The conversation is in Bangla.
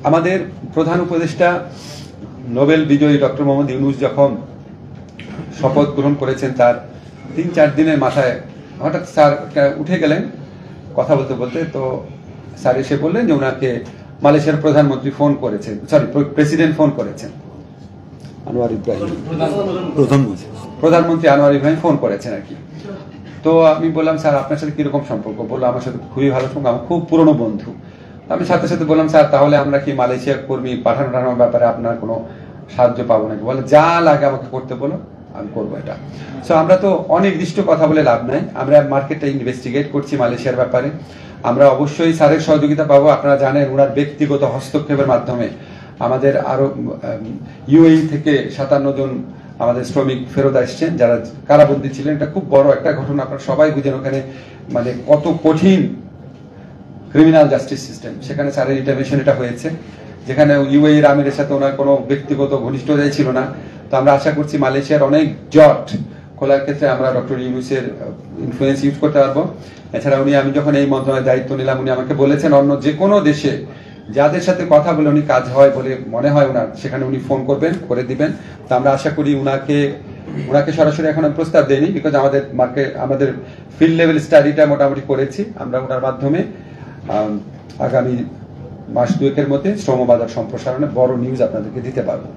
আমাদের প্রধান উপদেষ্টা নোবেল বিজয়ী ডক্টর মোহাম্মদ ইউনূস যখন শপথ গ্রহণ করেছেন তার ৩-৪ দিনের মাথায় হঠাৎ স্যার উঠে গেলেন কথা বলতে বলতে। তো স্যার এসে বললেন যে ওনাকে মালয়েশিয়ার প্রধানমন্ত্রী ফোন করেছেন, প্রেসিডেন্ট ফোন করেছেন, আনোয়ার ইব্রাহিম, প্রধানমন্ত্রী আনোয়ার ইব্রাহিম ফোন করেছেন আর কি। তো আমি বললাম স্যার আপনার সাথে কিরকম সম্পর্ক? বললো আমার সাথে খুবই ভালো সম্পর্ক, আমার খুব পুরনো বন্ধু। আমি সাথে সাথে বললাম স্যার তাহলে আমরা কি মালয়েশিয়ার কর্মী পাঠানোর ব্যাপারে আপনার কোনো সাহায্য পাবো নাকি? বলে যা লাগে আমাকে করতে বলো, আমি করবো এটা। সো আমরা তো অনির্দিষ্ট কথা বলে লাভ নাই, আমরা মার্কেটটা ইনভেস্টিগেট করছি মালয়েশিয়ার ব্যাপারে। আমরা অবশ্যই স্যারের সহযোগিতা পাবো। আপনারা জানেন ওনার ব্যক্তিগত হস্তক্ষেপের মাধ্যমে আমাদের আরো ইউএই থেকে 57 জন আমাদের শ্রমিক ফেরত আসছেন যারা কারাবন্দী ছিলেন। এটা খুব বড় একটা ঘটনা, আপনারা সবাই বুঝেন ওখানে মানে কত কঠিন ক্রিমিনাল জাস্টিস সিস্টেম। সেখানে স্যারের ইন্টারভেনশন এটা হয়েছে, যেখানে ইউএই এর আমিরের সাথে ওনার কোনো ব্যক্তিগত ঘনিষ্ঠতাই ছিল না। তো আমরা আশা করছি মালয়েশিয়ার অনেক জট খোলার ক্ষেত্রে আমরা ডক্টর ইউনূসের ইনফ্লুয়েন্স ইউজ করতে পারবো। এছাড়া আমি যখন এই মন্ত্রণালয়ের দায়িত্ব নিলাম উনি আমাকে বলেছেন অন্য যে কোনো দেশে যাদের সাথে কথা বলে উনি কাজ হয় বলে মনে হয় ওনার, সেখানে উনি ফোন করবেন, করে দিবেন। তো আমরা আশা করি ওনাকে সরাসরি এখন প্রস্তাব দেয়নি, বিকজ আমাদের ফিল্ড লেভেল স্টাডিটা মোটামুটি করেছি। আমরা ওনার মাধ্যমে আগামী মাস 2-এর মধ্যে শ্রম বাজার সম্প্রসারণে বড় নিউজ আপনাদেরকে দিতে পারবো।